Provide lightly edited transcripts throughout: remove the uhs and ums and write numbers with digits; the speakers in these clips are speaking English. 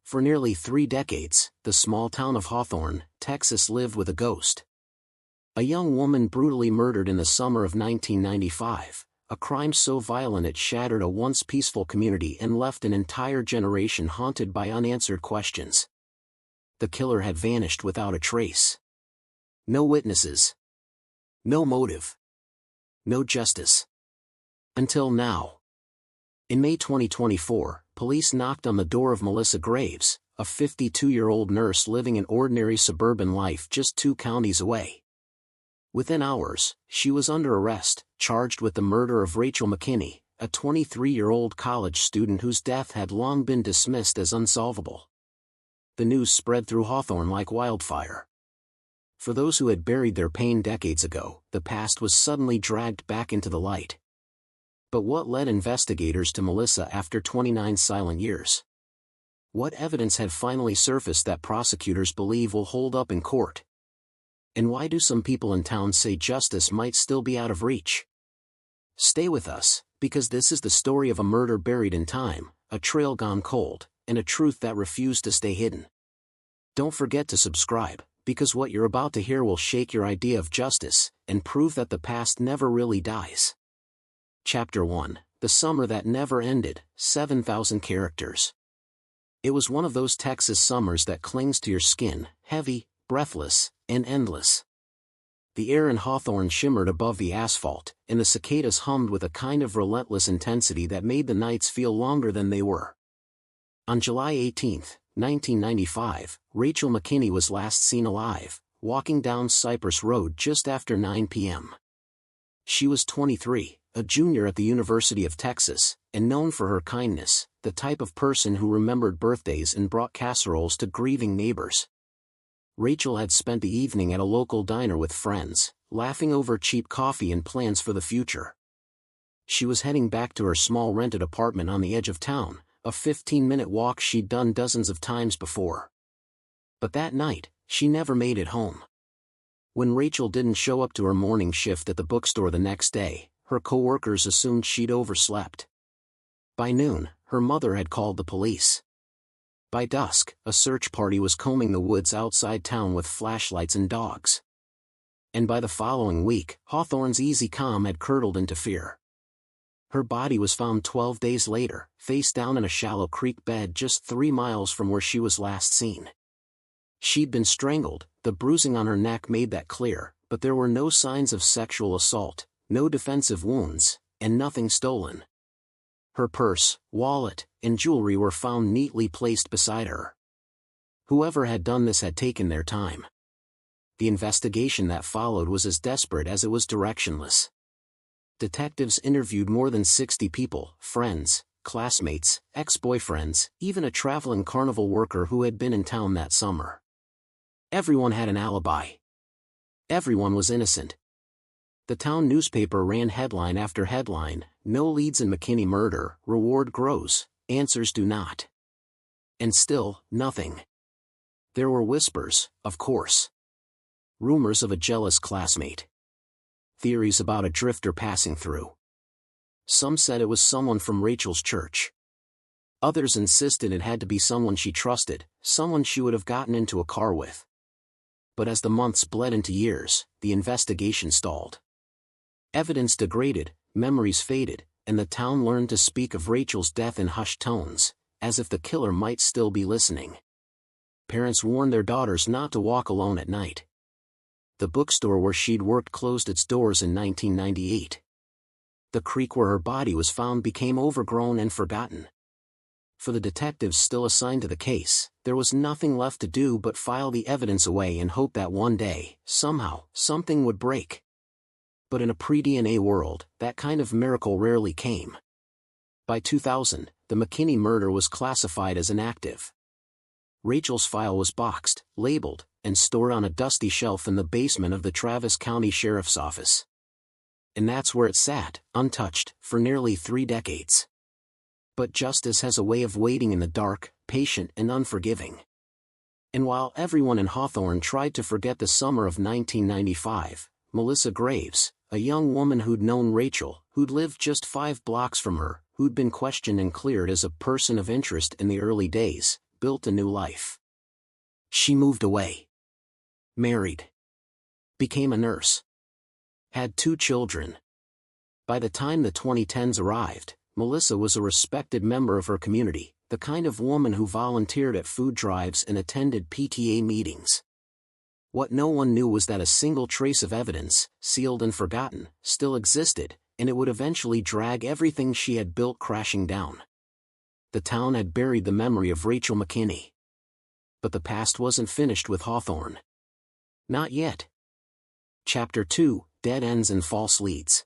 For nearly 3 decades, the small town of Hawthorne, Texas lived with a ghost. A young woman brutally murdered in the summer of 1995, a crime so violent it shattered a once peaceful community and left an entire generation haunted by unanswered questions. The killer had vanished without a trace. No witnesses. No motive. No justice. Until now. In May 2024, police knocked on the door of Melissa Graves, a 52-year-old nurse living an ordinary suburban life just 2 counties away. Within hours, she was under arrest, charged with the murder of Rachel McKinney, a 23-year-old college student whose death had long been dismissed as unsolvable. The news spread through Hawthorne like wildfire. For those who had buried their pain decades ago, the past was suddenly dragged back into the light. But what led investigators to Melissa after 29 silent years? What evidence had finally surfaced that prosecutors believe will hold up in court? And why do some people in town say justice might still be out of reach? Stay with us, because this is the story of a murder buried in time, a trail gone cold, and a truth that refused to stay hidden. Don't forget to subscribe, because what you're about to hear will shake your idea of justice, and prove that the past never really dies. Chapter 1, The Summer That Never Ended, 7,000 Characters. It was one of those Texas summers that clings to your skin, heavy, breathless, and endless. The air in Hawthorne shimmered above the asphalt, and the cicadas hummed with a kind of relentless intensity that made the nights feel longer than they were. On July 18, 1995, Rachel McKinney was last seen alive, walking down Cypress Road just after 9 p.m. She was 23, a junior at the University of Texas, and known for her kindness, the type of person who remembered birthdays and brought casseroles to grieving neighbors. Rachel had spent the evening at a local diner with friends, laughing over cheap coffee and plans for the future. She was heading back to her small rented apartment on the edge of town, a 15-minute walk she'd done dozens of times before. But that night, she never made it home. When Rachel didn't show up to her morning shift at the bookstore the next day, her coworkers assumed she'd overslept. By noon, her mother had called the police. By dusk, a search party was combing the woods outside town with flashlights and dogs. And by the following week, Hawthorne's easy calm had curdled into fear. Her body was found 12 days later, face down in a shallow creek bed just 3 miles from where she was last seen. She'd been strangled, the bruising on her neck made that clear, but there were no signs of sexual assault, no defensive wounds, and nothing stolen. Her purse, wallet, and jewelry were found neatly placed beside her. Whoever had done this had taken their time. The investigation that followed was as desperate as it was directionless. Detectives interviewed more than 60 people, friends, classmates, ex-boyfriends, even a traveling carnival worker who had been in town that summer. Everyone had an alibi. Everyone was innocent. The town newspaper ran headline after headline, "No leads in McKinney murder, reward grows, answers do not." And still, nothing. There were whispers, of course. Rumors of a jealous classmate. Theories about a drifter passing through. Some said it was someone from Rachel's church. Others insisted it had to be someone she trusted, someone she would have gotten into a car with. But as the months bled into years, the investigation stalled. Evidence degraded, memories faded, and the town learned to speak of Rachel's death in hushed tones, as if the killer might still be listening. Parents warned their daughters not to walk alone at night. The bookstore where she'd worked closed its doors in 1998. The creek where her body was found became overgrown and forgotten. For the detectives still assigned to the case, there was nothing left to do but file the evidence away and hope that one day, somehow, something would break. But in a pre-DNA world, that kind of miracle rarely came. By 2000, the McKinney murder was classified as inactive. Rachel's file was boxed, labeled, and stored on a dusty shelf in the basement of the Travis County Sheriff's Office. And that's where it sat, untouched, for nearly 3 decades. But justice has a way of waiting in the dark, patient and unforgiving. And while everyone in Hawthorne tried to forget the summer of 1995, Melissa Graves, a young woman who'd known Rachel, who'd lived just 5 blocks from her, who'd been questioned and cleared as a person of interest in the early days, built a new life. She moved away. Married. Became a nurse. Had 2 children. By the time the 2010s arrived, Melissa was a respected member of her community, the kind of woman who volunteered at food drives and attended PTA meetings. What no one knew was that a single trace of evidence, sealed and forgotten, still existed, and it would eventually drag everything she had built crashing down. The town had buried the memory of Rachel McKinney. But the past wasn't finished with Hawthorne. Not yet. Chapter 2, Dead Ends and False Leads.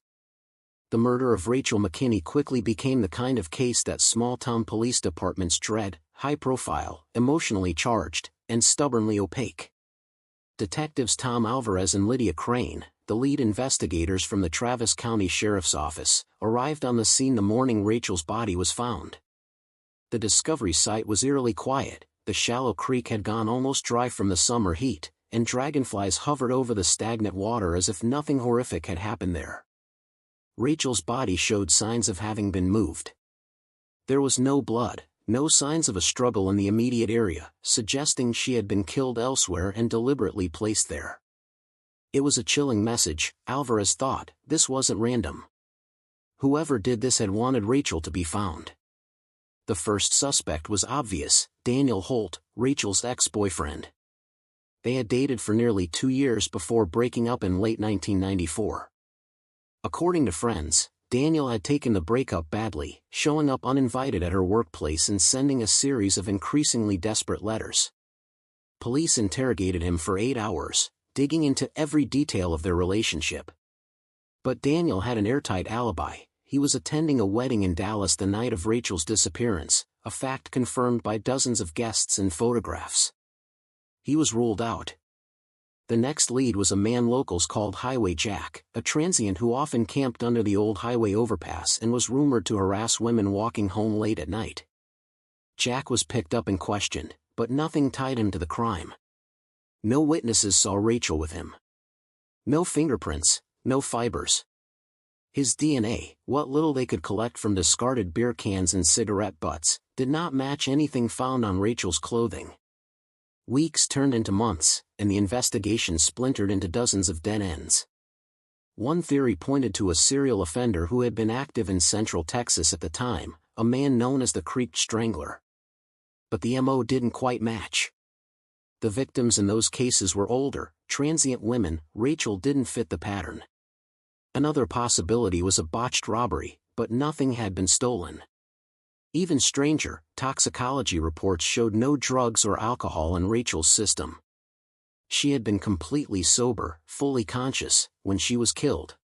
The murder of Rachel McKinney quickly became the kind of case that small-town police departments dread, high-profile, emotionally charged, and stubbornly opaque. Detectives Tom Alvarez and Lydia Crane, the lead investigators from the Travis County Sheriff's Office, arrived on the scene the morning Rachel's body was found. The discovery site was eerily quiet, the shallow creek had gone almost dry from the summer heat, and dragonflies hovered over the stagnant water as if nothing horrific had happened there. Rachel's body showed signs of having been moved. There was no blood, no signs of a struggle in the immediate area, suggesting she had been killed elsewhere and deliberately placed there. It was a chilling message, Alvarez thought. This wasn't random. Whoever did this had wanted Rachel to be found. The first suspect was obvious, Daniel Holt, Rachel's ex-boyfriend. They had dated for nearly 2 years before breaking up in late 1994. According to friends, Daniel had taken the breakup badly, showing up uninvited at her workplace and sending a series of increasingly desperate letters. Police interrogated him for 8 hours, digging into every detail of their relationship. But Daniel had an airtight alibi. He was attending a wedding in Dallas the night of Rachel's disappearance, a fact confirmed by dozens of guests and photographs. He was ruled out. The next lead was a man locals called Highway Jack, a transient who often camped under the old highway overpass and was rumored to harass women walking home late at night. Jack was picked up and questioned, but nothing tied him to the crime. No witnesses saw Rachel with him. No fingerprints, no fibers. His DNA, what little they could collect from discarded beer cans and cigarette butts, did not match anything found on Rachel's clothing. Weeks turned into months, and the investigation splintered into dozens of dead ends. One theory pointed to a serial offender who had been active in Central Texas at the time, a man known as the Creek Strangler. But the MO didn't quite match. The victims in those cases were older, transient women. Rachel didn't fit the pattern. Another possibility was a botched robbery, but nothing had been stolen. Even stranger, toxicology reports showed no drugs or alcohol in Rachel's system. She had been completely sober, fully conscious, when she was killed.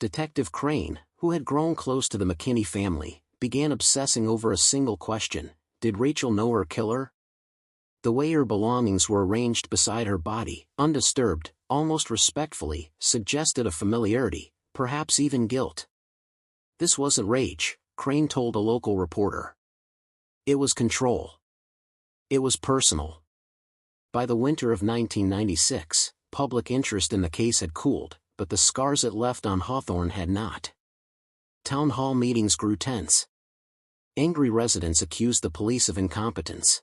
Detective Crane, who had grown close to the McKinney family, began obsessing over a single question: did Rachel know her killer? The way her belongings were arranged beside her body, undisturbed, almost respectfully, suggested a familiarity, perhaps even guilt. This wasn't rage, Crane told a local reporter. It was control. It was personal. By the winter of 1996, public interest in the case had cooled, but the scars it left on Hawthorne had not. Town hall meetings grew tense. Angry residents accused the police of incompetence.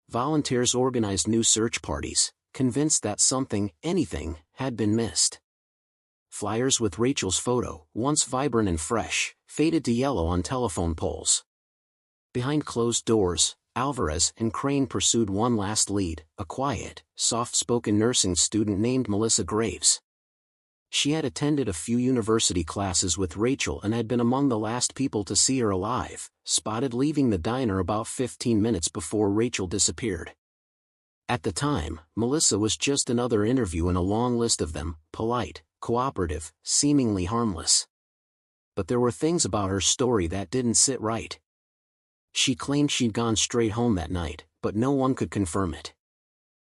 Volunteers organized new search parties, convinced that something, anything, had been missed. Flyers with Rachel's photo, once vibrant and fresh, faded to yellow on telephone poles. Behind closed doors, Alvarez and Crane pursued one last lead, a quiet, soft-spoken nursing student named Melissa Graves. She had attended a few university classes with Rachel and had been among the last people to see her alive, spotted leaving the diner about 15 minutes before Rachel disappeared. At the time, Melissa was just another interview in a long list of them, polite, cooperative, seemingly harmless. But there were things about her story that didn't sit right. She claimed she'd gone straight home that night, but no one could confirm it.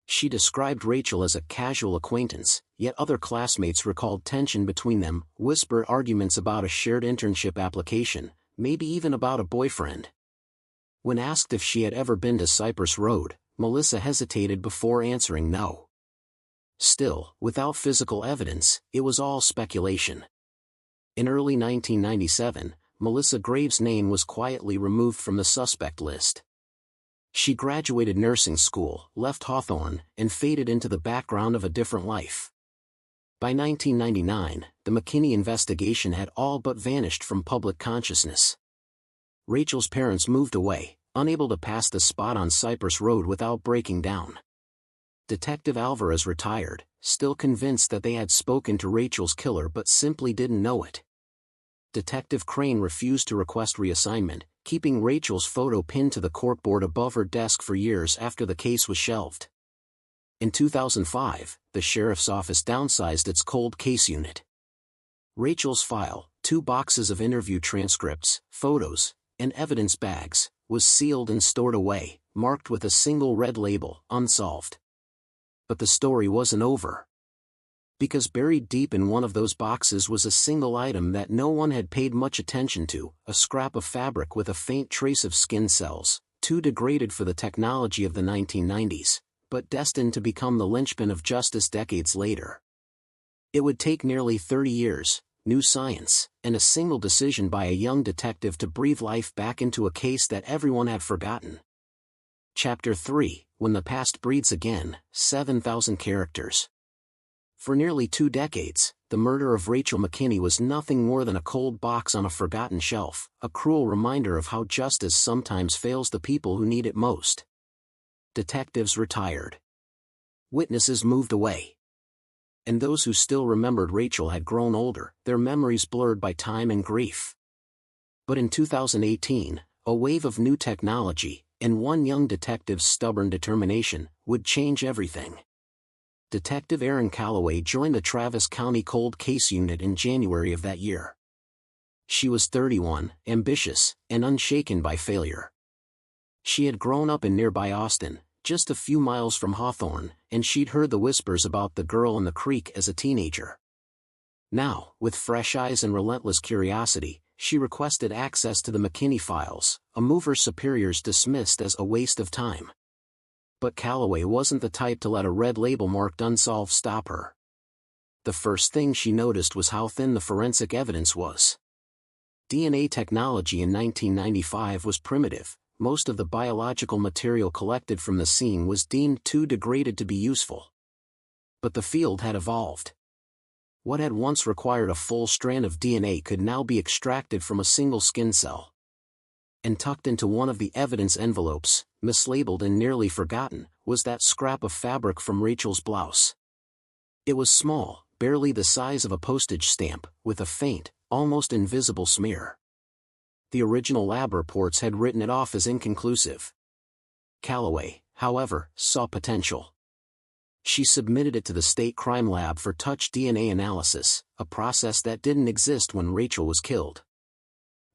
She described Rachel as a casual acquaintance, yet other classmates recalled tension between them, whispered arguments about a shared internship application, maybe even about a boyfriend. When asked if she had ever been to Cypress Road, Melissa hesitated before answering no. Still, without physical evidence, it was all speculation. In early 1997, Melissa Graves' name was quietly removed from the suspect list. She graduated nursing school, left Hawthorne, and faded into the background of a different life. By 1999, the McKinney investigation had all but vanished from public consciousness. Rachel's parents moved away, unable to pass the spot on Cypress Road without breaking down. Detective Alvarez retired, still convinced that they had spoken to Rachel's killer but simply didn't know it. Detective Crane refused to request reassignment, keeping Rachel's photo pinned to the corkboard above her desk for years after the case was shelved. In 2005, the sheriff's office downsized its cold case unit. Rachel's file, 2 boxes of interview transcripts, photos, and evidence bags, was sealed and stored away, marked with a single red label, unsolved. But the story wasn't over. Because buried deep in one of those boxes was a single item that no one had paid much attention to, a scrap of fabric with a faint trace of skin cells, too degraded for the technology of the 1990s, but destined to become the linchpin of justice decades later. It would take nearly 30 years, new science, and a single decision by a young detective to breathe life back into a case that everyone had forgotten. Chapter 3, When the Past Breathes Again, 7,000 Characters. For nearly 2 decades, the murder of Rachel McKinney was nothing more than a cold box on a forgotten shelf, a cruel reminder of how justice sometimes fails the people who need it most. Detectives retired. Witnesses moved away. And those who still remembered Rachel had grown older, their memories blurred by time and grief. But in 2018, a wave of new technology, and one young detective's stubborn determination, would change everything. Detective Erin Calloway joined the Travis County Cold Case Unit in January of that year. She was 31, ambitious, and unshaken by failure. She had grown up in nearby Austin, just a few miles from Hawthorne, and she'd heard the whispers about the girl in the creek as a teenager. Now, with fresh eyes and relentless curiosity, she requested access to the McKinney files, a move her superiors dismissed as a waste of time. But Calloway wasn't the type to let a red label marked unsolved stop her. The first thing she noticed was how thin the forensic evidence was. DNA technology in 1995 was primitive. Most of the biological material collected from the scene was deemed too degraded to be useful. But the field had evolved. What had once required a full strand of DNA could now be extracted from a single skin cell. And tucked into one of the evidence envelopes, mislabeled and nearly forgotten, was that scrap of fabric from Rachel's blouse. It was small, barely the size of a postage stamp, with a faint, almost invisible smear. The original lab reports had written it off as inconclusive. Calloway, however, saw potential. She submitted it to the state crime lab for touch DNA analysis, a process that didn't exist when Rachel was killed.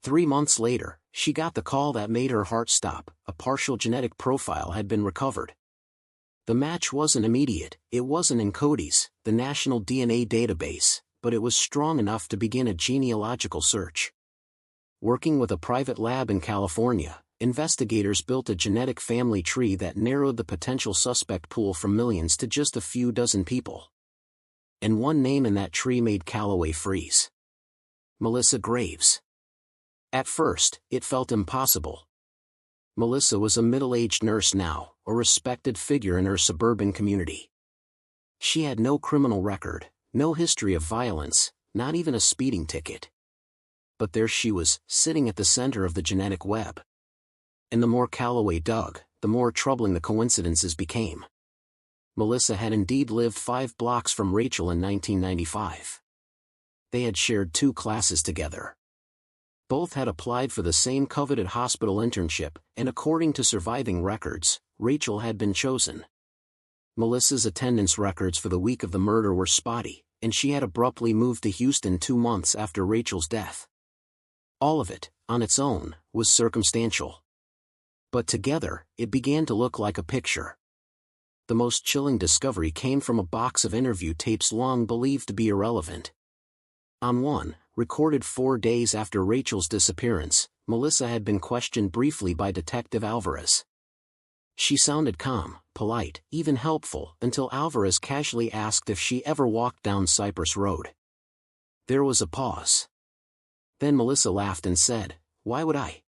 3 months later, she got the call that made her heart stop. A partial genetic profile had been recovered. The match wasn't immediate, it wasn't in CODIS, the national DNA database, but it was strong enough to begin a genealogical search. Working with a private lab in California, investigators built a genetic family tree that narrowed the potential suspect pool from millions to just a few dozen people. And one name in that tree made Calloway freeze. Melissa Graves. At first, it felt impossible. Melissa was a middle-aged nurse now, a respected figure in her suburban community. She had no criminal record, no history of violence, not even a speeding ticket. But there she was, sitting at the center of the genetic web. And the more Calloway dug, the more troubling the coincidences became. Melissa had indeed lived 5 blocks from Rachel in 1995. They had shared 2 classes together. Both had applied for the same coveted hospital internship, and according to surviving records, Rachel had been chosen. Melissa's attendance records for the week of the murder were spotty, and she had abruptly moved to Houston 2 months after Rachel's death. All of it, on its own, was circumstantial. But together, it began to look like a picture. The most chilling discovery came from a box of interview tapes long believed to be irrelevant. On one, recorded 4 days after Rachel's disappearance, Melissa had been questioned briefly by Detective Alvarez. She sounded calm, polite, even helpful, until Alvarez casually asked if she ever walked down Cypress Road. There was a pause. Then Melissa laughed and said, "Why would I?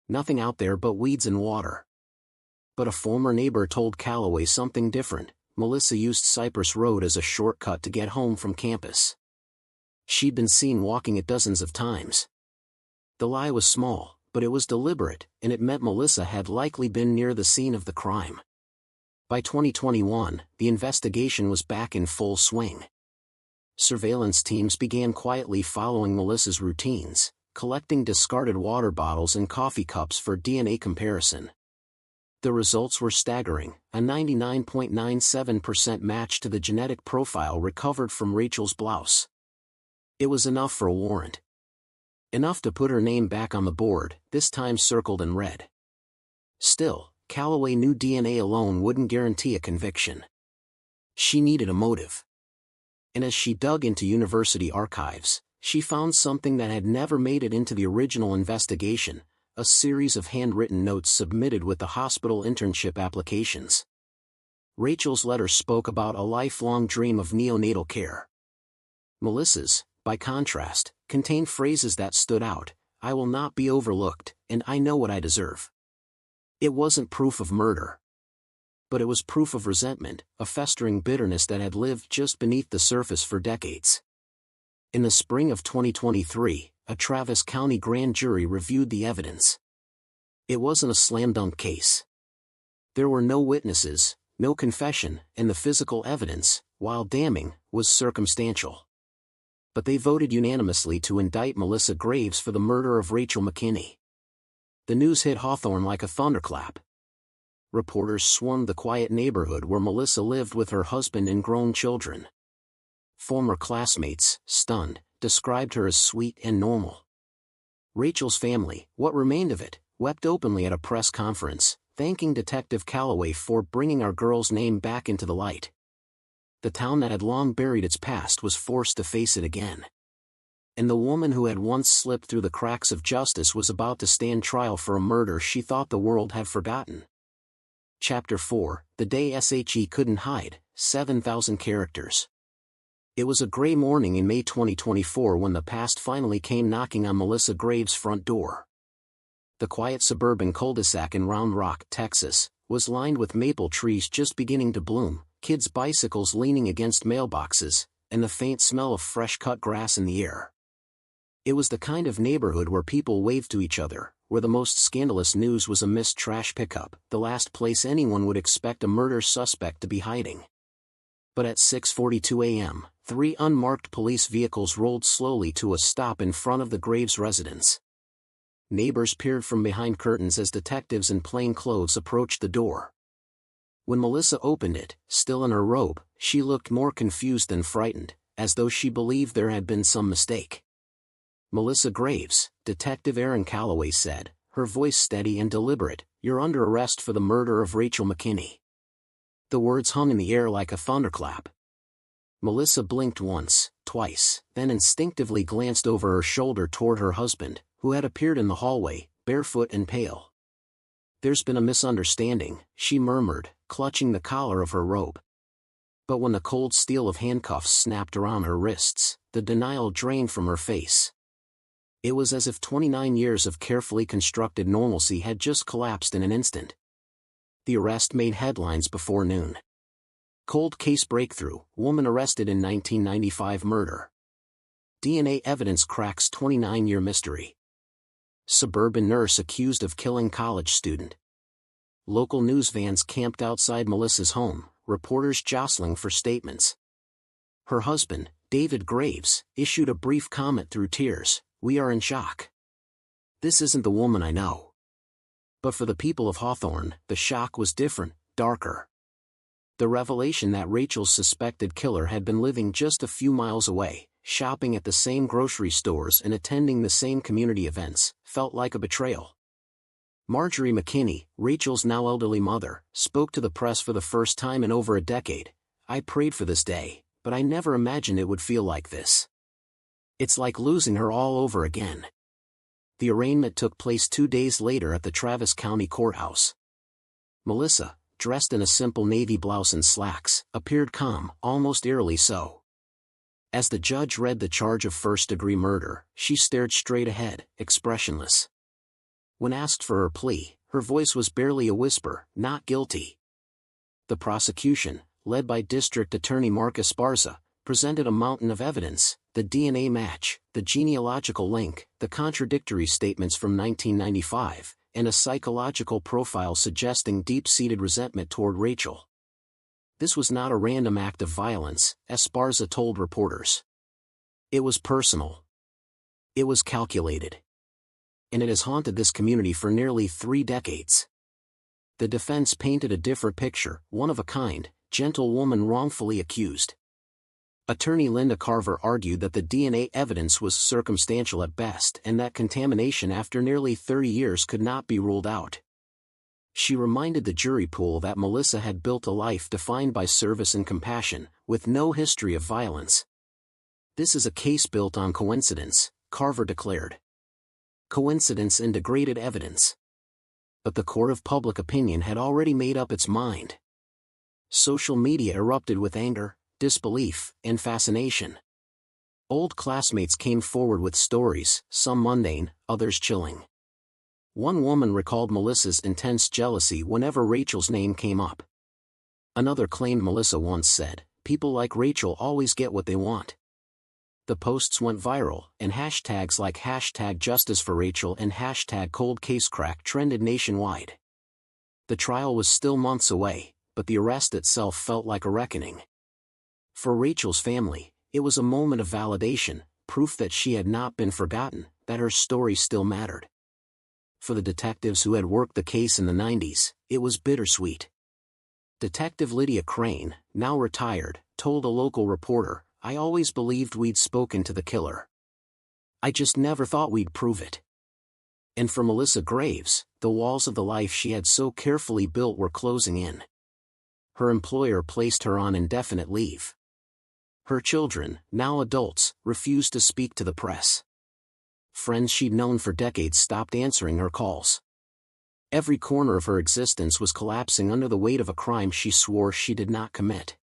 Nothing out there but weeds and water." But a former neighbor told Calloway something different. Melissa used Cypress Road as a shortcut to get home from campus. She'd been seen walking it dozens of times. The lie was small, but it was deliberate, and it meant Melissa had likely been near the scene of the crime. By 2021, the investigation was back in full swing. Surveillance teams began quietly following Melissa's routines, collecting discarded water bottles and coffee cups for DNA comparison. The results were staggering, a 99.97% match to the genetic profile recovered from Rachel's blouse. It was enough for a warrant. Enough to put her name back on the board, this time circled in red. Still, Calloway knew DNA alone wouldn't guarantee a conviction. She needed a motive. And as she dug into university archives, she found something that had never made it into the original investigation: a series of handwritten notes submitted with the hospital internship applications. Rachel's letter spoke about a lifelong dream of neonatal care. Melissa's, by contrast, contained phrases that stood out: "I will not be overlooked, and I know what I deserve." It wasn't proof of murder. But it was proof of resentment, a festering bitterness that had lived just beneath the surface for decades. In the spring of 2023, a Travis County grand jury reviewed the evidence. It wasn't a slam-dunk case. There were no witnesses, no confession, and the physical evidence, while damning, was circumstantial. But they voted unanimously to indict Melissa Graves for the murder of Rachel McKinney. The news hit Hawthorne like a thunderclap. Reporters swarmed the quiet neighborhood where Melissa lived with her husband and grown children. Former classmates, stunned, described her as sweet and normal. Rachel's family, what remained of it, wept openly at a press conference, thanking Detective Calloway for bringing our girl's name back into the light. The town that had long buried its past was forced to face it again. And the woman who had once slipped through the cracks of justice was about to stand trial for a murder she thought the world had forgotten. Chapter 4, The Day SHE Couldn't Hide, 7,000 Characters. It was a gray morning in May 2024 when the past finally came knocking on Melissa Graves' front door. The quiet suburban cul-de-sac in Round Rock, Texas, was lined with maple trees just beginning to bloom, kids' bicycles leaning against mailboxes, and the faint smell of fresh-cut grass in the air. It was the kind of neighborhood where people waved to each other, where the most scandalous news was a missed trash pickup, the last place anyone would expect a murder suspect to be hiding. But at 6:42 a.m., 3 unmarked police vehicles rolled slowly to a stop in front of the Graves residence. Neighbors peered from behind curtains as detectives in plain clothes approached the door. When Melissa opened it, still in her robe, she looked more confused than frightened, as though she believed there had been some mistake. "Melissa Graves," Detective Aaron Calloway said, her voice steady and deliberate, "you're under arrest for the murder of Rachel McKinney." The words hung in the air like a thunderclap. Melissa blinked once, twice, then instinctively glanced over her shoulder toward her husband, who had appeared in the hallway, barefoot and pale. "There's been a misunderstanding," she murmured, clutching the collar of her robe. But when the cold steel of handcuffs snapped around her wrists, the denial drained from her face. It was as if 29 years of carefully constructed normalcy had just collapsed in an instant. The arrest made headlines before noon. Cold case breakthrough, woman arrested in 1995 murder. DNA evidence cracks 29-year mystery. Suburban nurse accused of killing college student. Local news vans camped outside Melissa's home, reporters jostling for statements. Her husband, David Graves, issued a brief comment through tears: "We are in shock. This isn't the woman I know." But for the people of Hawthorne, the shock was different, darker. The revelation that Rachel's suspected killer had been living just a few miles away, shopping at the same grocery stores and attending the same community events, felt like a betrayal. Marjorie McKinney, Rachel's now elderly mother, spoke to the press for the first time in over a decade. "I prayed for this day, but I never imagined it would feel like this. It's like losing her all over again." The arraignment took place 2 days later at the Travis County Courthouse. Melissa, dressed in a simple navy blouse and slacks, appeared calm, almost eerily so. As the judge read the charge of first-degree murder, she stared straight ahead, expressionless. When asked for her plea, Her voice was barely a whisper, "Not guilty." The prosecution, led by District Attorney Mark Esparza, presented a mountain of evidence: the DNA match, the genealogical link, the contradictory statements from 1995, and a psychological profile suggesting deep-seated resentment toward Rachel. This was not a random act of violence, Esparza told reporters. It was personal. It was calculated. And it has haunted this community for nearly 3 decades. The defense painted a different picture: one of a kind, gentle woman wrongfully accused. Attorney Linda Carver argued that the DNA evidence was circumstantial at best and that contamination after nearly 30 years could not be ruled out. She reminded the jury pool that Melissa had built a life defined by service and compassion, with no history of violence. "This is a case built on coincidence," Carver declared. "Coincidence and degraded evidence." But the court of public opinion had already made up its mind. Social media erupted with anger, disbelief, and fascination. Old classmates came forward with stories, some mundane, others chilling. One woman recalled Melissa's intense jealousy whenever Rachel's name came up. Another claimed Melissa once said, "People like Rachel always get what they want." The posts went viral, and hashtags like #JusticeForRachel and #ColdCaseCrack trended nationwide. The trial was still months away, but the arrest itself felt like a reckoning. For Rachel's family, it was a moment of validation, proof that she had not been forgotten, that her story still mattered. For the detectives who had worked the case in the 90s, it was bittersweet. Detective Lydia Crane, now retired, told a local reporter, "I always believed we'd spoken to the killer. I just never thought we'd prove it." And for Melissa Graves, the walls of the life she had so carefully built were closing in. Her employer placed her on indefinite leave. Her children, now adults, refused to speak to the press. Friends she'd known for decades stopped answering her calls. Every corner of her existence was collapsing under the weight of a crime she swore she did not commit.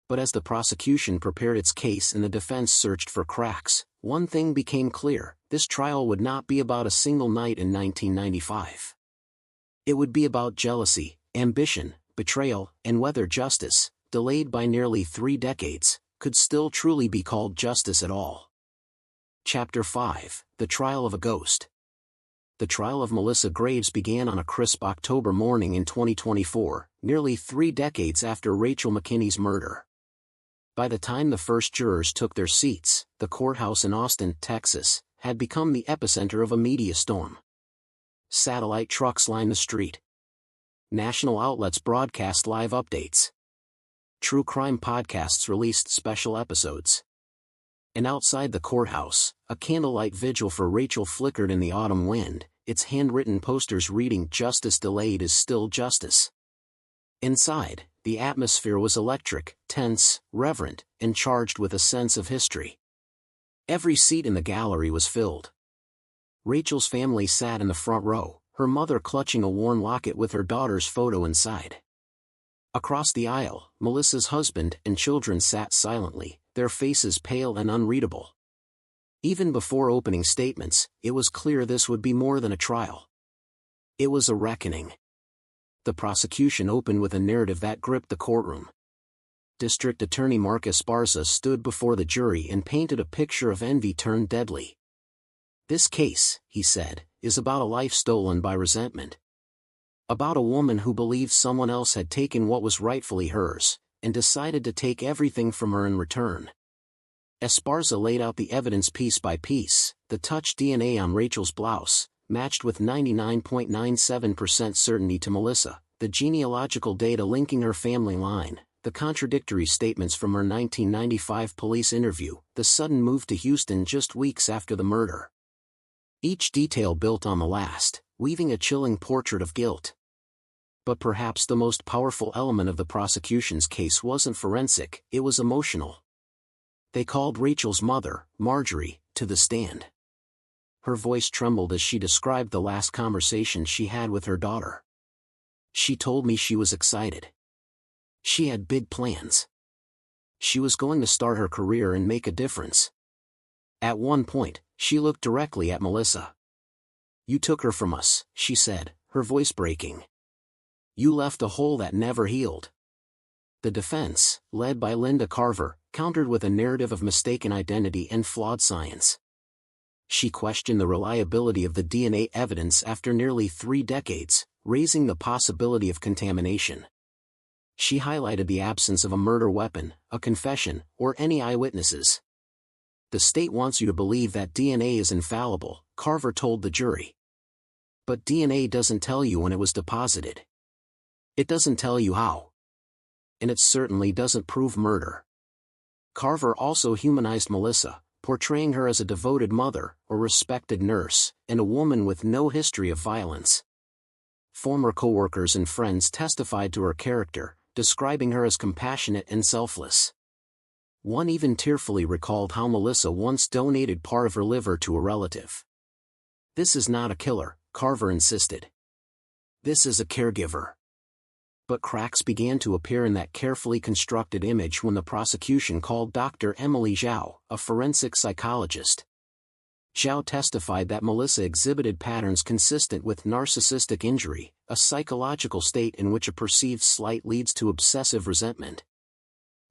But as the prosecution prepared its case and the defense searched for cracks, one thing became clear: this trial would not be about a single night in 1995. It would be about jealousy, ambition, betrayal, and whether justice, delayed by nearly 3 decades, could still truly be called justice at all. Chapter 5: The Trial of a Ghost. The trial of Melissa Graves began on a crisp October morning in 2024, nearly 3 decades after Rachel McKinney's murder. By the time the first jurors took their seats, the courthouse in Austin, Texas, had become the epicenter of a media storm. Satellite trucks lined the street. National outlets broadcast live updates. True crime podcasts released special episodes. And outside the courthouse, a candlelight vigil for Rachel flickered in the autumn wind, its handwritten posters reading, "Justice delayed is still justice." Inside, the atmosphere was electric, tense, reverent, and charged with a sense of history. Every seat in the gallery was filled. Rachel's family sat in the front row, her mother clutching a worn locket with her daughter's photo inside. Across the aisle, Melissa's husband and children sat silently, their faces pale and unreadable. Even before opening statements, it was clear this would be more than a trial. It was a reckoning. The prosecution opened with a narrative that gripped the courtroom. District Attorney Mark Esparza stood before the jury and painted a picture of envy turned deadly. "This case," he said, "is about a life stolen by resentment. About a woman who believed someone else had taken what was rightfully hers, and decided to take everything from her in return." Esparza laid out the evidence piece by piece: the touch DNA on Rachel's blouse, matched with 99.97% certainty to Melissa, the genealogical data linking her family line, the contradictory statements from her 1995 police interview, the sudden move to Houston just weeks after the murder. Each detail built on the last, weaving a chilling portrait of guilt. But perhaps the most powerful element of the prosecution's case wasn't forensic, it was emotional. They called Rachel's mother, Marjorie, to the stand. Her voice trembled as she described the last conversation she had with her daughter. "She told me she was excited. She had big plans. She was going to start her career and make a difference." At one point, she looked directly at Melissa. "You took her from us," she said, her voice breaking. "You left a hole that never healed." The defense, led by Linda Carver, countered with a narrative of mistaken identity and flawed science. She questioned the reliability of the DNA evidence after nearly 3 decades, raising the possibility of contamination. She highlighted the absence of a murder weapon, a confession, or any eyewitnesses. "The state wants you to believe that DNA is infallible," Carver told the jury. "But DNA doesn't tell you when it was deposited. It doesn't tell you how. And it certainly doesn't prove murder." Carver also humanized Melissa, portraying her as a devoted mother, a respected nurse, and a woman with no history of violence. Former co-workers and friends testified to her character, describing her as compassionate and selfless. One even tearfully recalled how Melissa once donated part of her liver to a relative. "This is not a killer," Carver insisted. "This is a caregiver." But cracks began to appear in that carefully constructed image when the prosecution called Dr. Emily Zhao, a forensic psychologist. Zhao testified that Melissa exhibited patterns consistent with narcissistic injury, a psychological state in which a perceived slight leads to obsessive resentment.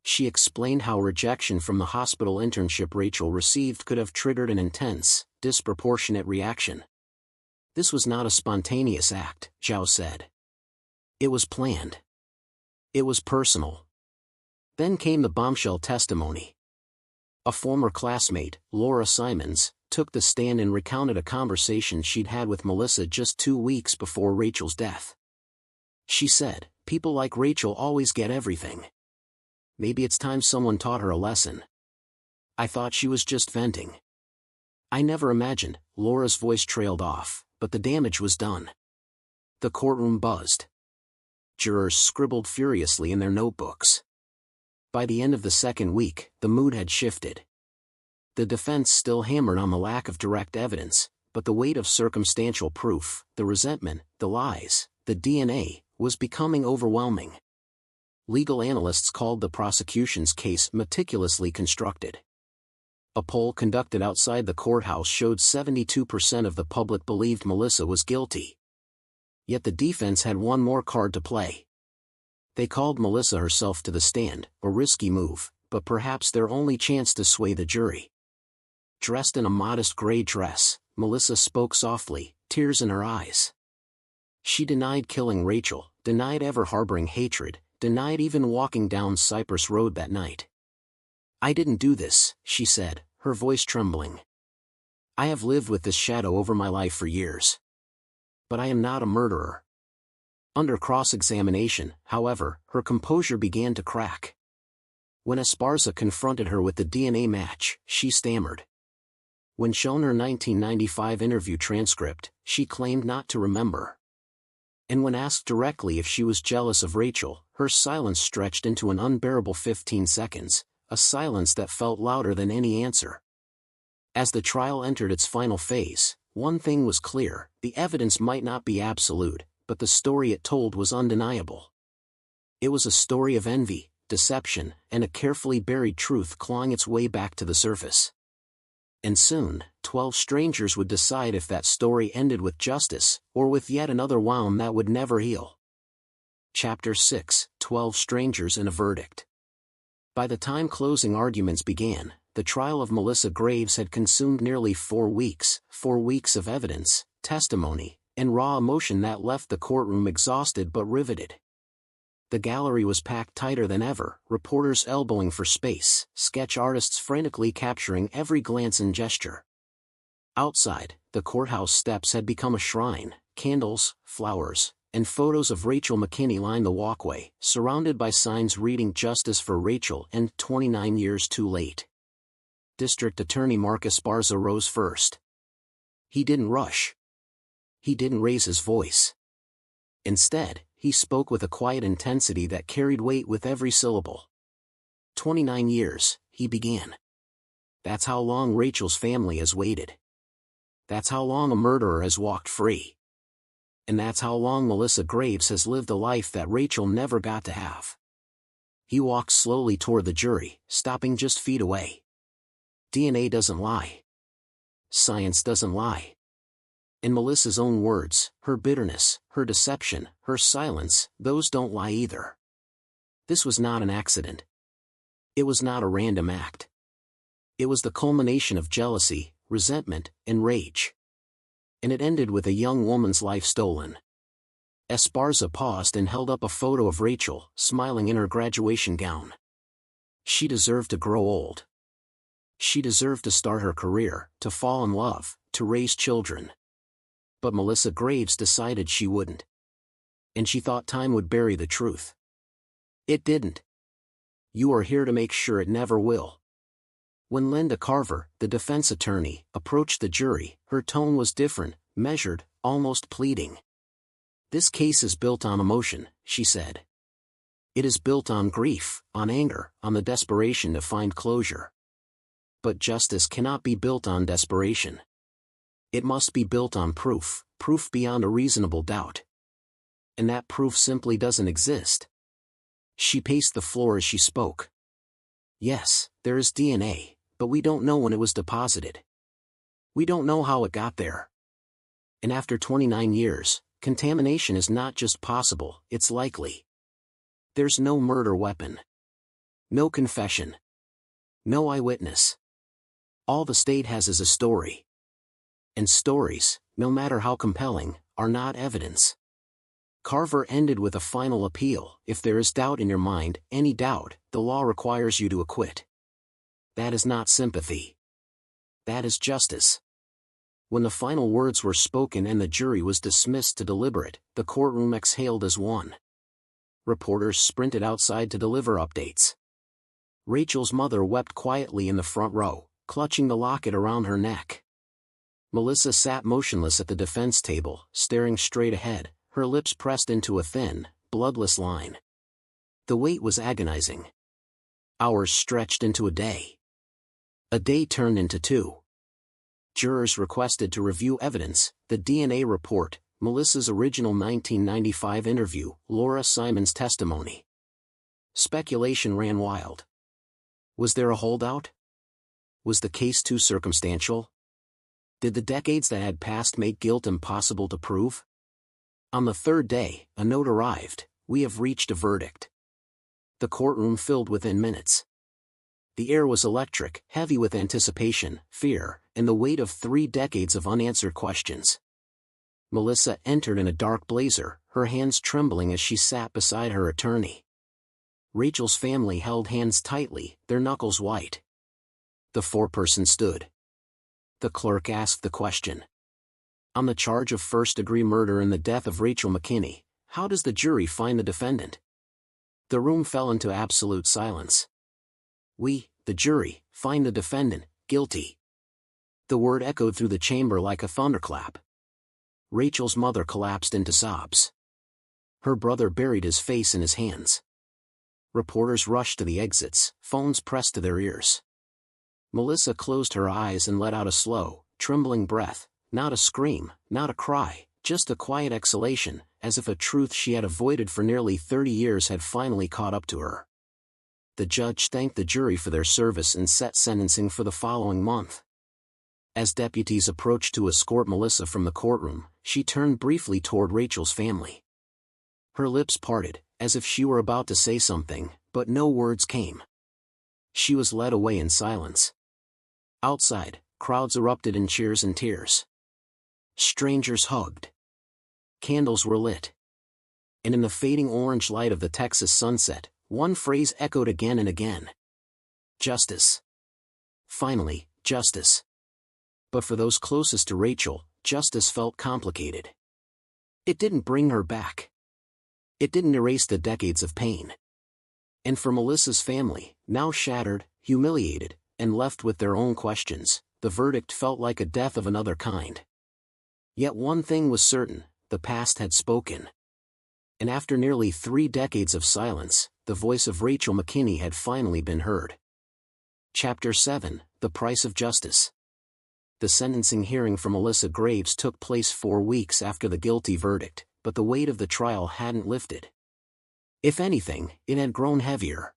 She explained how rejection from the hospital internship Rachel received could have triggered an intense, disproportionate reaction. "This was not a spontaneous act," Zhao said. "It was planned. It was personal." Then came the bombshell testimony. A former classmate, Laura Simons, took the stand and recounted a conversation she'd had with Melissa just 2 weeks before Rachel's death. She said, "People like Rachel always get everything. Maybe it's time someone taught her a lesson. I thought she was just venting." "I never imagined," Laura's voice trailed off, "but the damage was done." The courtroom buzzed. Jurors scribbled furiously in their notebooks. By the end of the second week, the mood had shifted. The defense still hammered on the lack of direct evidence, but the weight of circumstantial proof, the resentment, the lies, the DNA, was becoming overwhelming. Legal analysts called the prosecution's case meticulously constructed. A poll conducted outside the courthouse showed 72% of the public believed Melissa was guilty. Yet the defense had one more card to play. They called Melissa herself to the stand, a risky move, but perhaps their only chance to sway the jury. Dressed in a modest gray dress, Melissa spoke softly, tears in her eyes. She denied killing Rachel, denied ever harboring hatred, denied even walking down Cypress Road that night. "I didn't do this," she said, her voice trembling. "I have lived with this shadow over my life for years. But I am not a murderer." Under cross-examination, however, her composure began to crack. When Esparza confronted her with the DNA match, she stammered. When shown her 1995 interview transcript, she claimed not to remember. And when asked directly if she was jealous of Rachel, her silence stretched into an unbearable 15 seconds, a silence that felt louder than any answer. As the trial entered its final phase, one thing was clear: the evidence might not be absolute, but the story it told was undeniable. It was a story of envy, deception, and a carefully buried truth clawing its way back to the surface. And soon, 12 strangers would decide if that story ended with justice, or with yet another wound that would never heal. Chapter 6: 12 Strangers and a Verdict. By the time closing arguments began, the trial of Melissa Graves had consumed nearly 4 weeks, 4 weeks of evidence, testimony, and raw emotion that left the courtroom exhausted but riveted. The gallery was packed tighter than ever, reporters elbowing for space, sketch artists frantically capturing every glance and gesture. Outside, the courthouse steps had become a shrine. Candles, flowers, and photos of Rachel McKinney lined the walkway, surrounded by signs reading "Justice for Rachel" and "29 years too late." District Attorney Mark Esparza rose first. He didn't rush. He didn't raise his voice. Instead, he spoke with a quiet intensity that carried weight with every syllable. 29 years, he began. That's how long Rachel's family has waited. That's how long a murderer has walked free. And that's how long Melissa Graves has lived a life that Rachel never got to have. He walked slowly toward the jury, stopping just feet away. DNA doesn't lie. Science doesn't lie. In Melissa's own words, her bitterness, her deception, her silence, those don't lie either. This was not an accident. It was not a random act. It was the culmination of jealousy, resentment, and rage. And it ended with a young woman's life stolen. Esparza paused and held up a photo of Rachel, smiling in her graduation gown. She deserved to grow old. She deserved to start her career, to fall in love, to raise children. But Melissa Graves decided she wouldn't. And she thought time would bury the truth. It didn't. You are here to make sure it never will. When Linda Carver, the defense attorney, approached the jury, her tone was different, measured, almost pleading. This case is built on emotion, she said. It is built on grief, on anger, on the desperation to find closure. But justice cannot be built on desperation. It must be built on proof, proof beyond a reasonable doubt. And that proof simply doesn't exist. She paced the floor as she spoke. Yes, there is DNA, but we don't know when it was deposited. We don't know how it got there. And after 29 years, contamination is not just possible, it's likely. There's no murder weapon. No confession. No eyewitness. All the state has is a story. And stories, no matter how compelling, are not evidence. Carver ended with a final appeal. If there is doubt in your mind, any doubt, the law requires you to acquit. That is not sympathy. That is justice. When the final words were spoken and the jury was dismissed to deliberate, the courtroom exhaled as one. Reporters sprinted outside to deliver updates. Rachel's mother wept quietly in the front row, clutching the locket around her neck. Melissa sat motionless at the defense table, staring straight ahead, her lips pressed into a thin, bloodless line. The wait was agonizing. Hours stretched into a day. A day turned into two. Jurors requested to review evidence, the DNA report, Melissa's original 1995 interview, Laura Simon's testimony. Speculation ran wild. Was there a holdout? Was the case too circumstantial? Did the decades that had passed make guilt impossible to prove? On the third day, a note arrived: we have reached a verdict. The courtroom filled within minutes. The air was electric, heavy with anticipation, fear, and the weight of 3 decades of unanswered questions. Melissa entered in a dark blazer, her hands trembling as she sat beside her attorney. Rachel's family held hands tightly, their knuckles white. The foreperson stood. The clerk asked the question. On the charge of first-degree murder in the death of Rachel McKinney, how does the jury find the defendant? The room fell into absolute silence. We, the jury, find the defendant guilty. The word echoed through the chamber like a thunderclap. Rachel's mother collapsed into sobs. Her brother buried his face in his hands. Reporters rushed to the exits, phones pressed to their ears. Melissa closed her eyes and let out a slow, trembling breath, not a scream, not a cry, just a quiet exhalation, as if a truth she had avoided for nearly 30 years had finally caught up to her. The judge thanked the jury for their service and set sentencing for the following month. As deputies approached to escort Melissa from the courtroom, she turned briefly toward Rachel's family. Her lips parted, as if she were about to say something, but no words came. She was led away in silence. Outside, crowds erupted in cheers and tears. Strangers hugged. Candles were lit. And in the fading orange light of the Texas sunset, one phrase echoed again and again. Justice. Finally, justice. But for those closest to Rachel, justice felt complicated. It didn't bring her back. It didn't erase the decades of pain. And for Melissa's family, now shattered, humiliated, and left with their own questions, the verdict felt like a death of another kind. Yet one thing was certain, the past had spoken. And after nearly 3 decades of silence, the voice of Rachel McKinney had finally been heard. Chapter 7, The Price of Justice. The sentencing hearing for Melissa Graves took place 4 weeks after the guilty verdict, but the weight of the trial hadn't lifted. If anything, it had grown heavier.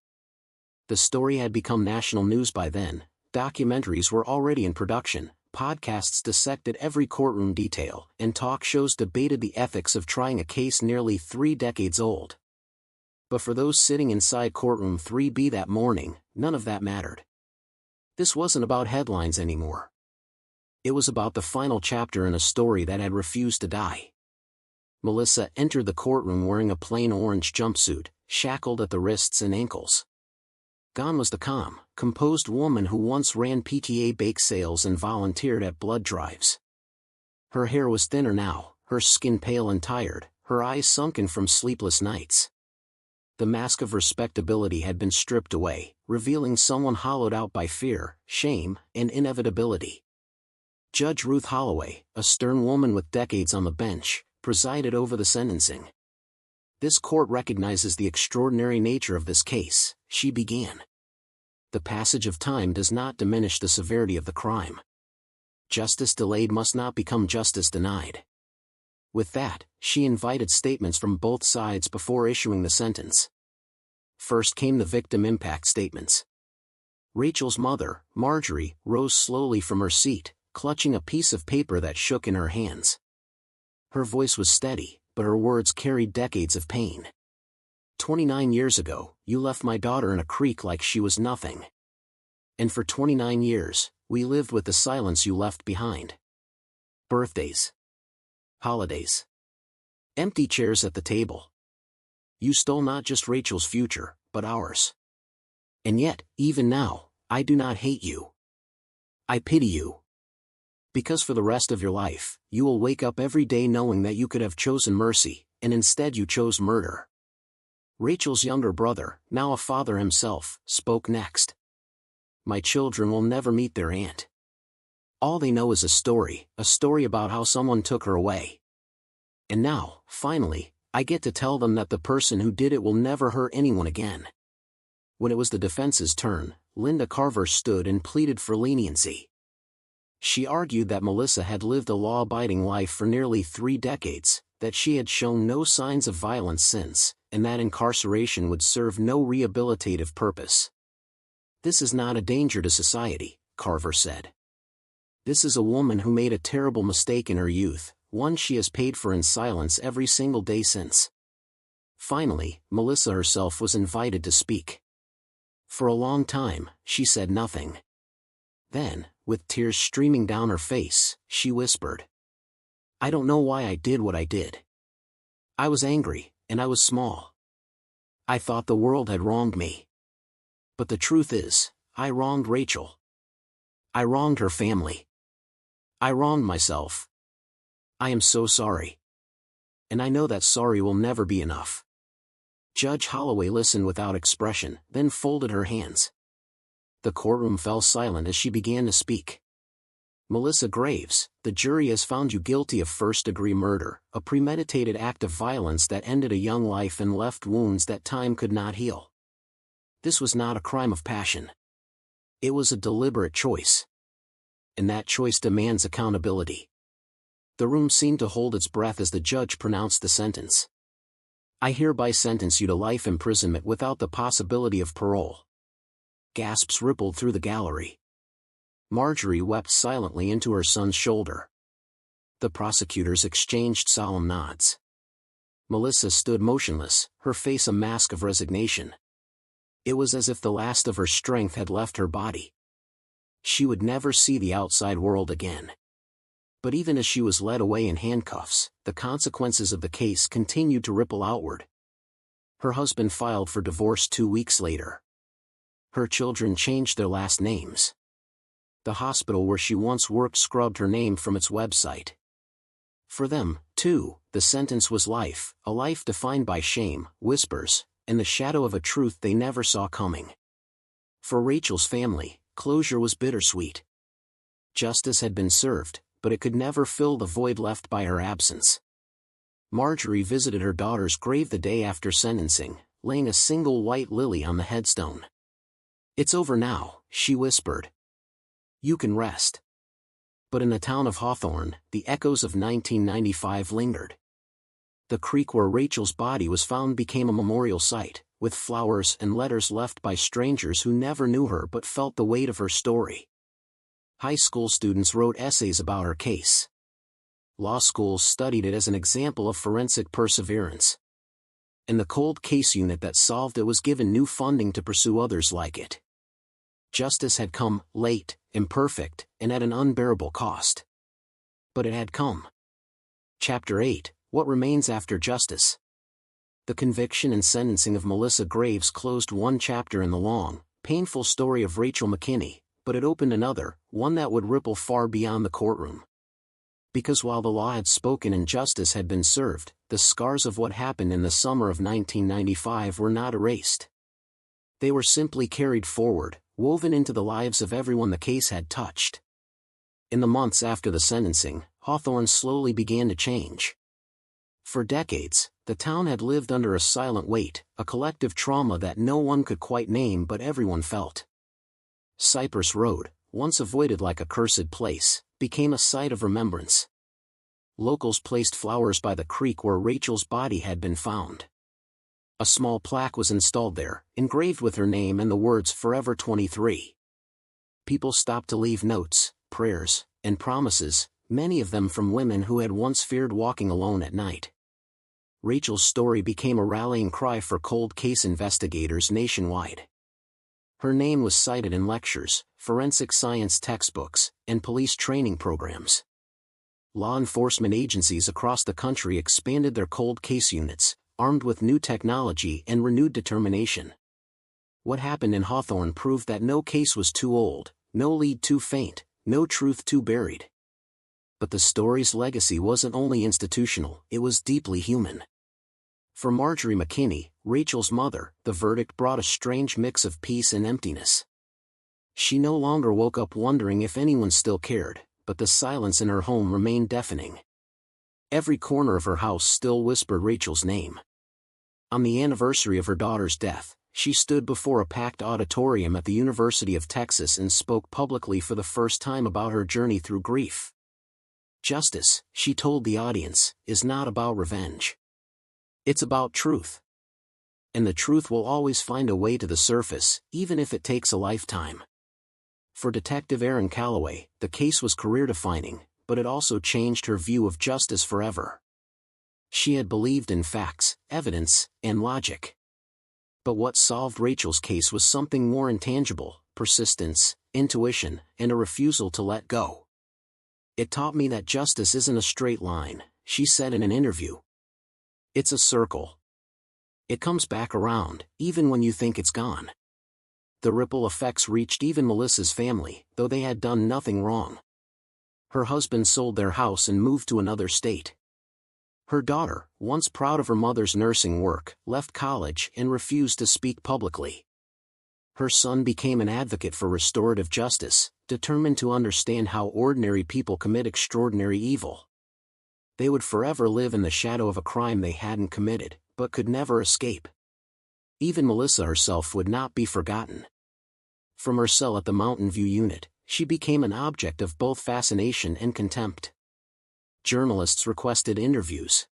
The story had become national news by then, documentaries were already in production, podcasts dissected every courtroom detail, and talk shows debated the ethics of trying a case nearly 3 decades old. But for those sitting inside courtroom 3B that morning, none of that mattered. This wasn't about headlines anymore. It was about the final chapter in a story that had refused to die. Melissa entered the courtroom wearing a plain orange jumpsuit, shackled at the wrists and ankles. Gone was the calm, composed woman who once ran PTA bake sales and volunteered at blood drives. Her hair was thinner now, her skin pale and tired, her eyes sunken from sleepless nights. The mask of respectability had been stripped away, revealing someone hollowed out by fear, shame, and inevitability. Judge Ruth Holloway, a stern woman with decades on the bench, presided over the sentencing. "This court recognizes the extraordinary nature of this case," she began. "The passage of time does not diminish the severity of the crime. Justice delayed must not become justice denied." With that, she invited statements from both sides before issuing the sentence. First came the victim impact statements. Rachel's mother, Marjorie, rose slowly from her seat, clutching a piece of paper that shook in her hands. Her voice was steady, but her words carried decades of pain. 29 years ago, you left my daughter in a creek like she was nothing. And for 29 years, we lived with the silence you left behind. Birthdays. Holidays. Empty chairs at the table. You stole not just Rachel's future, but ours. And yet, even now, I do not hate you. I pity you. Because for the rest of your life, you will wake up every day knowing that you could have chosen mercy, and instead you chose murder. Rachel's younger brother, now a father himself, spoke next. My children will never meet their aunt. All they know is a story about how someone took her away. And now, finally, I get to tell them that the person who did it will never hurt anyone again. When it was the defense's turn, Linda Carver stood and pleaded for leniency. She argued that Melissa had lived a law-abiding life for nearly 3 decades, that she had shown no signs of violence since, and that incarceration would serve no rehabilitative purpose. This is not a danger to society, Carver said. This is a woman who made a terrible mistake in her youth, one she has paid for in silence every single day since. Finally, Melissa herself was invited to speak. For a long time, she said nothing. Then, with tears streaming down her face, she whispered. I don't know why I did what I did. I was angry, and I was small. I thought the world had wronged me. But the truth is, I wronged Rachel. I wronged her family. I wronged myself. I am so sorry. And I know that sorry will never be enough. Judge Holloway listened without expression, then folded her hands. The courtroom fell silent as she began to speak. Melissa Graves, the jury has found you guilty of first-degree murder, a premeditated act of violence that ended a young life and left wounds that time could not heal. This was not a crime of passion. It was a deliberate choice. And that choice demands accountability. The room seemed to hold its breath as the judge pronounced the sentence. I hereby sentence you to life imprisonment without the possibility of parole. Gasps rippled through the gallery. Marjorie wept silently into her son's shoulder. The prosecutors exchanged solemn nods. Melissa stood motionless, her face a mask of resignation. It was as if the last of her strength had left her body. She would never see the outside world again. But even as she was led away in handcuffs, the consequences of the case continued to ripple outward. Her husband filed for divorce 2 weeks later. Her children changed their last names. The hospital where she once worked scrubbed her name from its website. For them, too, the sentence was life, a life defined by shame, whispers, and the shadow of a truth they never saw coming. For Rachel's family, closure was bittersweet. Justice had been served, but it could never fill the void left by her absence. Marjorie visited her daughter's grave the day after sentencing, laying a single white lily on the headstone. It's over now, she whispered. You can rest. But in the town of Hawthorne, the echoes of 1995 lingered. The creek where Rachel's body was found became a memorial site, with flowers and letters left by strangers who never knew her but felt the weight of her story. High school students wrote essays about her case. Law schools studied it as an example of forensic perseverance. And the cold case unit that solved it was given new funding to pursue others like it. Justice had come, late, imperfect, and at an unbearable cost. But it had come. Chapter 8, What Remains After Justice. The conviction and sentencing of Melissa Graves closed one chapter in the long, painful story of Rachel McKinney, but it opened another, one that would ripple far beyond the courtroom. Because while the law had spoken and justice had been served, the scars of what happened in the summer of 1995 were not erased. They were simply carried forward, woven into the lives of everyone the case had touched. In the months after the sentencing, Hawthorne slowly began to change. For decades, the town had lived under a silent weight, a collective trauma that no one could quite name but everyone felt. Cypress Road, once avoided like a cursed place, became a site of remembrance. Locals placed flowers by the creek where Rachel's body had been found. A small plaque was installed there, engraved with her name and the words Forever 23. People stopped to leave notes, prayers, and promises, many of them from women who had once feared walking alone at night. Rachel's story became a rallying cry for cold case investigators nationwide. Her name was cited in lectures, forensic science textbooks, and police training programs. Law enforcement agencies across the country expanded their cold case units, armed with new technology and renewed determination. What happened in Hawthorne proved that no case was too old, no lead too faint, no truth too buried. But the story's legacy wasn't only institutional, it was deeply human. For Marjorie McKinney, Rachel's mother, the verdict brought a strange mix of peace and emptiness. She no longer woke up wondering if anyone still cared, but the silence in her home remained deafening. Every corner of her house still whispered Rachel's name. On the anniversary of her daughter's death, she stood before a packed auditorium at the University of Texas and spoke publicly for the first time about her journey through grief. Justice, she told the audience, is not about revenge. It's about truth. And the truth will always find a way to the surface, even if it takes a lifetime. For Detective Erin Calloway, the case was career-defining, but it also changed her view of justice forever. She had believed in facts, evidence, and logic. But what solved Rachel's case was something more intangible: persistence, intuition, and a refusal to let go. It taught me that justice isn't a straight line, she said in an interview. It's a circle. It comes back around, even when you think it's gone. The ripple effects reached even Melissa's family, though they had done nothing wrong. Her husband sold their house and moved to another state. Her daughter, once proud of her mother's nursing work, left college and refused to speak publicly. Her son became an advocate for restorative justice, determined to understand how ordinary people commit extraordinary evil. They would forever live in the shadow of a crime they hadn't committed, but could never escape. Even Melissa herself would not be forgotten. From her cell at the Mountain View unit, she became an object of both fascination and contempt. Journalists requested interviews.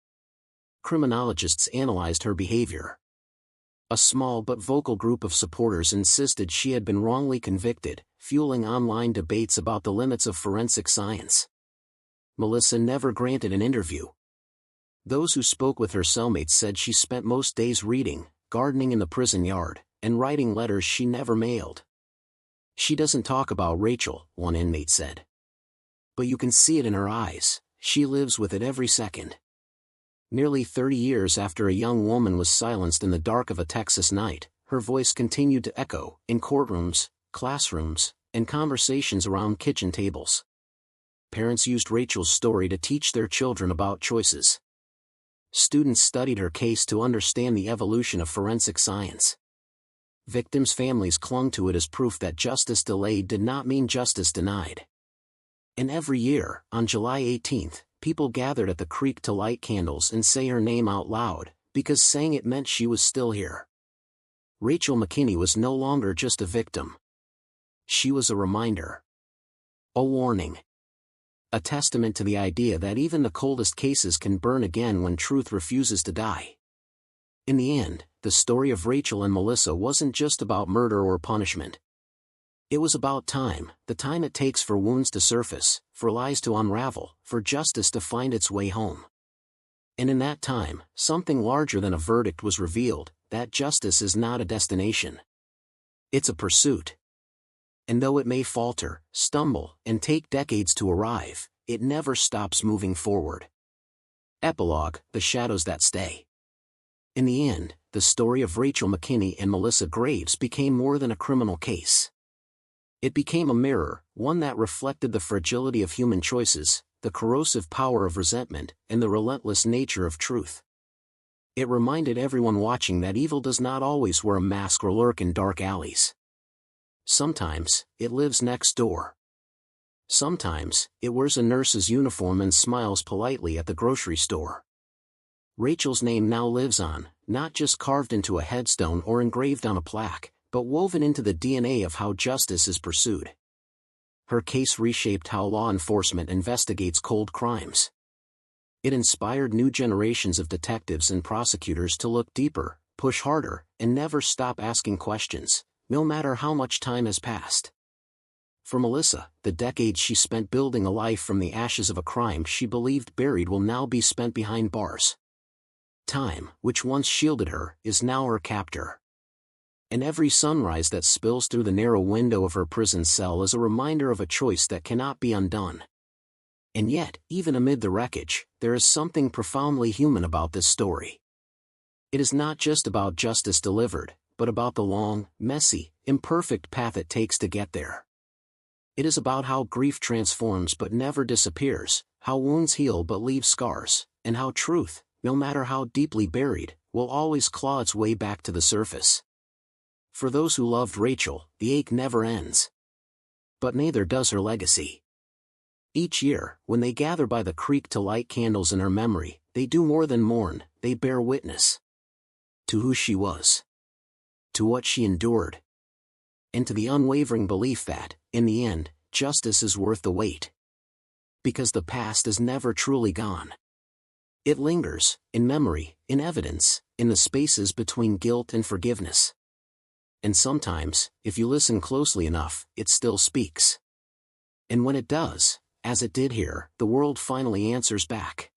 Criminologists analyzed her behavior. A small but vocal group of supporters insisted she had been wrongly convicted, fueling online debates about the limits of forensic science. Melissa never granted an interview. Those who spoke with her cellmates said she spent most days reading, gardening in the prison yard, and writing letters she never mailed. She doesn't talk about Rachel, one inmate said. But you can see it in her eyes, she lives with it every second. Nearly 30 years after a young woman was silenced in the dark of a Texas night, her voice continued to echo, in courtrooms, classrooms, and conversations around kitchen tables. Parents used Rachel's story to teach their children about choices. Students studied her case to understand the evolution of forensic science. Victims' families clung to it as proof that justice delayed did not mean justice denied. And every year, on July 18th, people gathered at the creek to light candles and say her name out loud, because saying it meant she was still here. Rachel McKinney was no longer just a victim. She was a reminder. A warning. A testament to the idea that even the coldest cases can burn again when truth refuses to die. In the end, the story of Rachel and Melissa wasn't just about murder or punishment. It was about time, the time it takes for wounds to surface, for lies to unravel, for justice to find its way home. And in that time, something larger than a verdict was revealed, that justice is not a destination. It's a pursuit. And though it may falter, stumble, and take decades to arrive, it never stops moving forward. Epilogue: The Shadows That Stay. In the end, the story of Rachel McKinney and Melissa Graves became more than a criminal case. It became a mirror, one that reflected the fragility of human choices, the corrosive power of resentment, and the relentless nature of truth. It reminded everyone watching that evil does not always wear a mask or lurk in dark alleys. Sometimes, it lives next door. Sometimes, it wears a nurse's uniform and smiles politely at the grocery store. Rachel's name now lives on, not just carved into a headstone or engraved on a plaque, but woven into the DNA of how justice is pursued. Her case reshaped how law enforcement investigates cold crimes. It inspired new generations of detectives and prosecutors to look deeper, push harder, and never stop asking questions, no matter how much time has passed. For Melissa, the decades she spent building a life from the ashes of a crime she believed buried will now be spent behind bars. Time, which once shielded her, is now her captor. And every sunrise that spills through the narrow window of her prison cell is a reminder of a choice that cannot be undone. And yet, even amid the wreckage, there is something profoundly human about this story. It is not just about justice delivered, but about the long, messy, imperfect path it takes to get there. It is about how grief transforms but never disappears, how wounds heal but leave scars, and how truth, no matter how deeply buried, will always claw its way back to the surface. For those who loved Rachel, the ache never ends. But neither does her legacy. Each year, when they gather by the creek to light candles in her memory, they do more than mourn, they bear witness. To who she was. To what she endured. And to the unwavering belief that, in the end, justice is worth the wait. Because the past is never truly gone. It lingers, in memory, in evidence, in the spaces between guilt and forgiveness. And sometimes, if you listen closely enough, it still speaks. And when it does, as it did here, the world finally answers back.